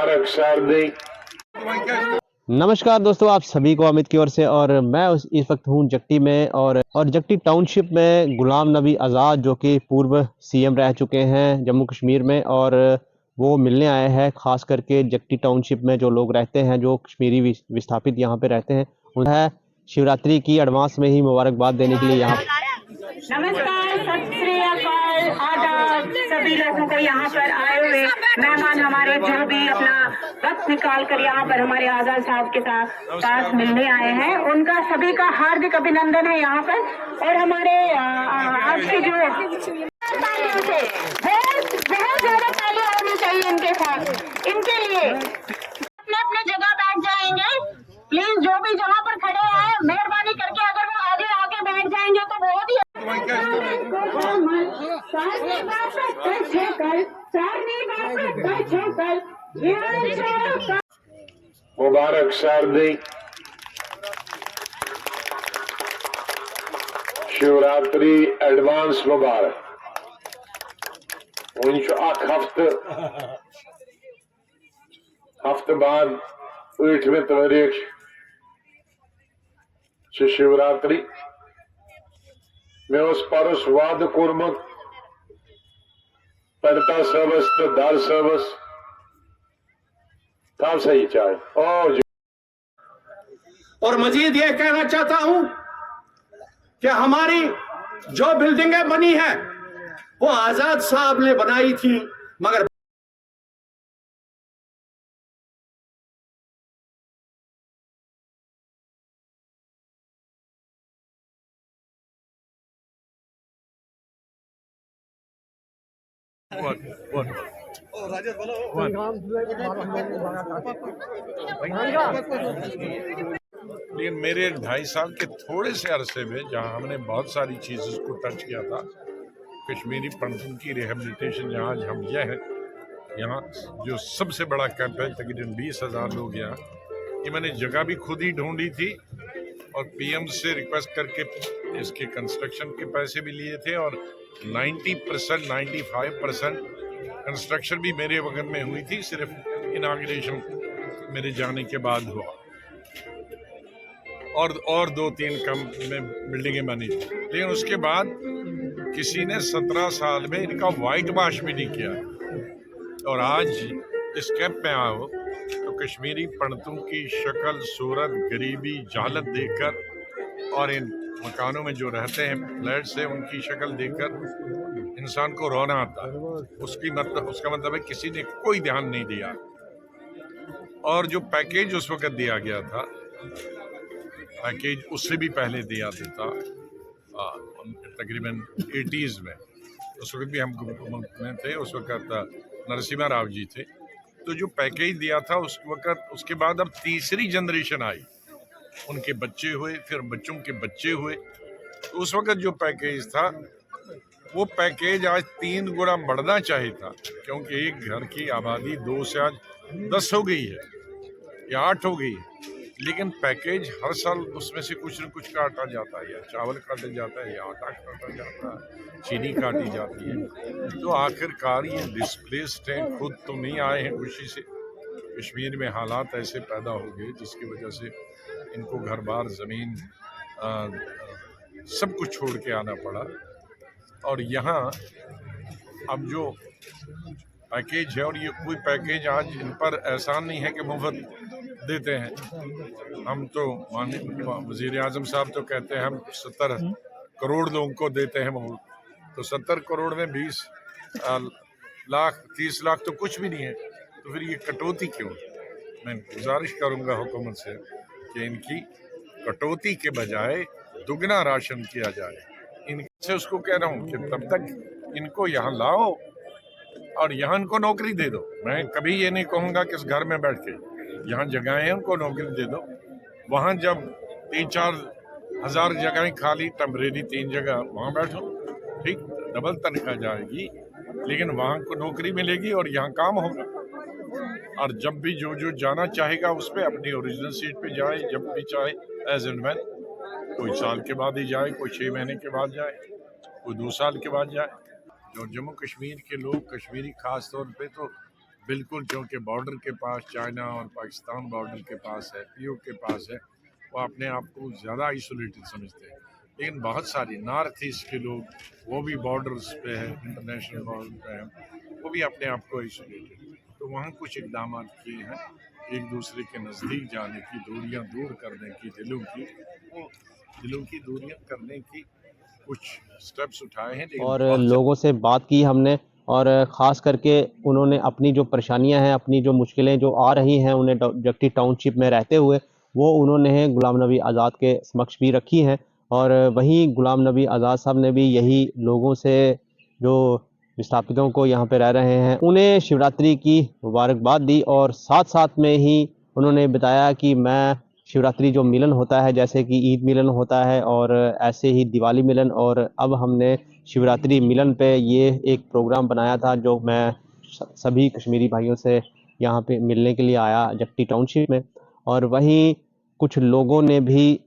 मुबारक शारदी। नमस्कार दोस्तों, आप सभी को अमित की ओर से। और मैं इस वक्त हूँ जट्टी में और जट्टी टाउनशिप में गुलाम नबी आज़ाद जो कि पूर्व सीएम रह चुके हैं जम्मू कश्मीर में, और वो मिलने आए हैं खास करके जट्टी टाउनशिप में जो लोग रहते हैं, जो कश्मीरी विस्थापित यहाँ पे रहते हैं। उन्हें शिवरात्रि की एडवांस में ही मुबारकबाद देने के लिए यहाँ नमस्कार, सत श्री अकाल, आदाब सभी लोगों को यहाँ पर आए हुए मेहमान हमारे जो भी अपना वक्त निकाल कर यहाँ पर हमारे आजाद साहब के साथ मिलने आए हैं, उनका सभी का हार्दिक अभिनंदन है यहाँ पर। और हमारे आज के जो बहुत ज्यादा तालियां होनी चाहिए इनके साथ, इनके लिए। अपने अपने जगह बैठ जाएंगे प्लीज, जो भी जहाँ पर खड़े हैं मेहरबानी करके अगर वो आगे आके बैठ जाएंगे तो बहुत ही मुबारक शारदी। शिवरात्रि एडवांस मुबारक। हफ्ते बाद 8वें तारीख शिवरात्रि में उस परस वाद कोरमत पड़ता सबस तो दर सबस था सही चाहे। और मजीद ये कहना चाहता हूं कि हमारी जो बिल्डिंगें बनी है वो आजाद साहब ने बनाई थी, मगर लेकिन मेरे 2.5 साल के थोड़े से अरसे में जहां हमने बहुत सारी चीज़ों को टच किया था, कश्मीरी पंडितों की रिहेबिलिटेशन, यहाँ हम यह है, यहाँ जो सबसे बड़ा कैंप है, तकरीबन 20,000 लोग यहाँ, ये मैंने जगह भी खुद ही ढूंढी थी और पीएम से रिक्वेस्ट करके इसके कंस्ट्रक्शन के पैसे भी लिए थे, और 90% 95% कंस्ट्रक्शन भी मेरे वक्त में हुई थी, सिर्फ इनाग्रेशन मेरे जाने के बाद हुआ, और 2-3 कम में बिल्डिंगें बनी थी। लेकिन उसके बाद किसी ने 17 साल में इनका वाइट वॉश भी नहीं किया। और आज इस कैंप में आओ तो कश्मीरी पंडितों की शक्ल, सूरत, गरीबी, जहालत देखकर, और इन मकानों में जो रहते हैं फ्लैट से, उनकी शक्ल देखकर इंसान को रोना आता है। उसका मतलब है किसी ने कोई ध्यान नहीं दिया। और जो पैकेज उस वक्त दिया गया था, पैकेज उससे भी पहले दिया था, तकरीबन 80s में, उस वक्त भी हम में थे, उस वक्त नरसिम्हा राव जी थे। तो जो पैकेज दिया था उस वक्त, उसके बाद अब तीसरी जनरेशन आई, उनके बच्चे हुए, फिर बच्चों के बच्चे हुए। तो उस वक्त जो पैकेज था वो पैकेज आज 3 गुना बढ़ना चाहिए था, क्योंकि एक घर की आबादी 2 से आज 10 हो गई है या 8 हो गई है। लेकिन पैकेज हर साल उसमें से कुछ न कुछ काटा जाता है, या चावल काटा जाता है, या आटा काटा जाता है, चीनी काटी जाती है। तो आखिरकार ये डिस्प्लेस्ड हैं, खुद तो नहीं आए हैं खुशी से। कश्मीर में हालात ऐसे पैदा हो गए जिसकी वजह से इनको घर बार, ज़मीन, सब कुछ छोड़ के आना पड़ा। और यहाँ अब जो पैकेज है, और ये कोई पैकेज आज इन पर एहसान नहीं है कि मुफ्त देते हैं। हम तो वज़ीर आज़म साहब तो कहते हैं हम 70 करोड़ लोगों को देते हैं मुफ्त, तो 70 करोड़ में 20 लाख 30 लाख तो कुछ भी नहीं है। तो फिर ये कटौती क्यों? मैं गुजारिश करूँगा हुकूमत से कि इनकी कटौती के बजाय दुगना राशन किया जाए। इनसे उसको कह रहा हूँ कि तब तक इनको यहाँ लाओ और यहाँ इनको नौकरी दे दो। मैं कभी ये नहीं कहूँगा कि इस घर में बैठ के, यहाँ जगहें हैं उनको नौकरी दे दो। वहाँ जब 3-4 हज़ार जगहें खाली, टेम्परेरी 3 जगह, वहाँ बैठो, ठीक, डबल तनख्वाह जाएगी, लेकिन वहाँ को नौकरी मिलेगी और यहाँ काम होगा। और जब भी जो जाना चाहेगा उस पर अपनी ओरिजिनल सीट पे जाए, जब भी चाहे, एज एंड व्हेन। कोई साल के बाद ही जाए, कोई 6 महीने के बाद जाए, कोई 2 साल के बाद जाए। जो जम्मू कश्मीर के लोग, कश्मीरी खास तौर पे तो बिल्कुल, क्योंकि बॉर्डर के पास चाइना और पाकिस्तान बॉर्डर के पास है, पीओ के पास है, वो अपने आप को ज़्यादा आइसोलेटेड समझते हैं। लेकिन बहुत सारी नॉर्थ ईस्ट के लोग, वो भी बॉर्डर्स पे हैं, इंटरनेशनल बॉर्डर पे हैं, वो भी अपने आप को आइसोलेटेड, तो वहाँ कुछ इकदाम किए हैं एक दूसरे के नज़दीक जाने की, दूरियां दूर करने की, दिलों की दूरियां करने की कुछ स्टेप्स उठाए हैं, लेकिन और बहुत लोगों से बात की हमने, और ख़ास करके उन्होंने अपनी जो परेशानियां हैं, अपनी जो मुश्किलें जो आ रही हैं उन्हें जगटी टाउनशिप में रहते हुए, वो उन्होंने गुलाम नबी आज़ाद के समक्ष भी रखी हैं। और वहीं गुलाम नबी आज़ाद साहब ने भी यही लोगों से, जो विस्थापितों को यहाँ पे रह रहे हैं, उन्हें शिवरात्रि की मुबारकबाद दी। और साथ साथ में ही उन्होंने बताया कि मैं शिवरात्रि जो मिलन होता है, जैसे कि ईद मिलन होता है और ऐसे ही दिवाली मिलन, और अब हमने शिवरात्रि मिलन पे ये एक प्रोग्राम बनाया था, जो मैं सभी कश्मीरी भाइयों से यहाँ पे मिलने के लिए आया जगटी टाउनशिप में। और वहीं कुछ लोगों ने भी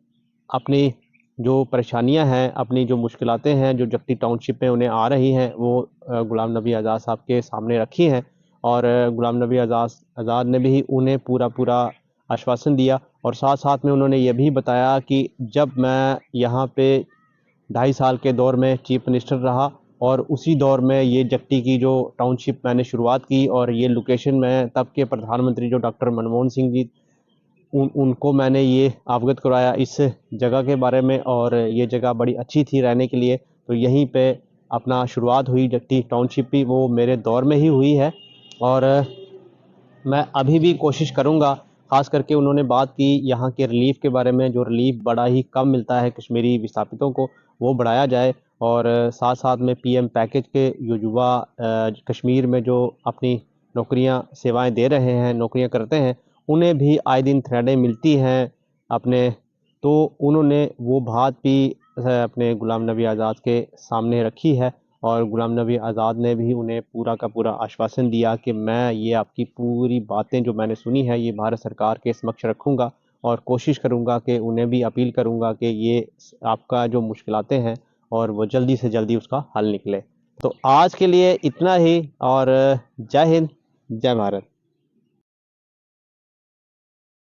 अपनी जो परेशानियां हैं, अपनी जो मुश्किलातें हैं जो जगटी टाउनशिप में उन्हें आ रही हैं, वो गुलाम नबी आज़ाद साहब के सामने रखी हैं। और गुलाम नबी आज़ाद ने भी उन्हें पूरा आश्वासन दिया। और साथ साथ में उन्होंने ये भी बताया कि जब मैं यहाँ पे 2.5 साल के दौर में चीफ मिनिस्टर रहा, और उसी दौर में ये जगटी की जो टाउनशिप मैंने शुरुआत की, और ये लोकेशन में तब के प्रधानमंत्री जो डॉक्टर मनमोहन सिंह जी, उनको मैंने ये अवगत कराया इस जगह के बारे में, और ये जगह बड़ी अच्छी थी रहने के लिए। तो यहीं पे अपना शुरुआत हुई जगटी टाउनशिप भी, वो मेरे दौर में ही हुई है। और मैं अभी भी कोशिश करूँगा, ख़ास करके उन्होंने बात की यहाँ के रिलीफ़ के बारे में, जो रिलीफ़ बड़ा ही कम मिलता है कश्मीरी विस्थापितों को, वो बढ़ाया जाए। और साथ साथ में पीएम पैकेज के जो युवा कश्मीर में जो अपनी नौकरियाँ सेवाएं दे रहे हैं, नौकरियाँ करते हैं, उन्हें भी आए दिन थ्रेडें मिलती हैं अपने, तो उन्होंने वो बात भी अपने गुलाम नबी आज़ाद के सामने रखी है। और गुलाम नबी आज़ाद ने भी उन्हें पूरा का पूरा आश्वासन दिया कि मैं ये आपकी पूरी बातें जो मैंने सुनी है, ये भारत सरकार के समक्ष रखूँगा, और कोशिश करूँगा कि उन्हें भी अपील करूँगा कि ये आपका जो मुश्किलातें हैं, और वो जल्दी से जल्दी उसका हल निकले। तो आज के लिए इतना ही, और जय हिंद, जय भारत।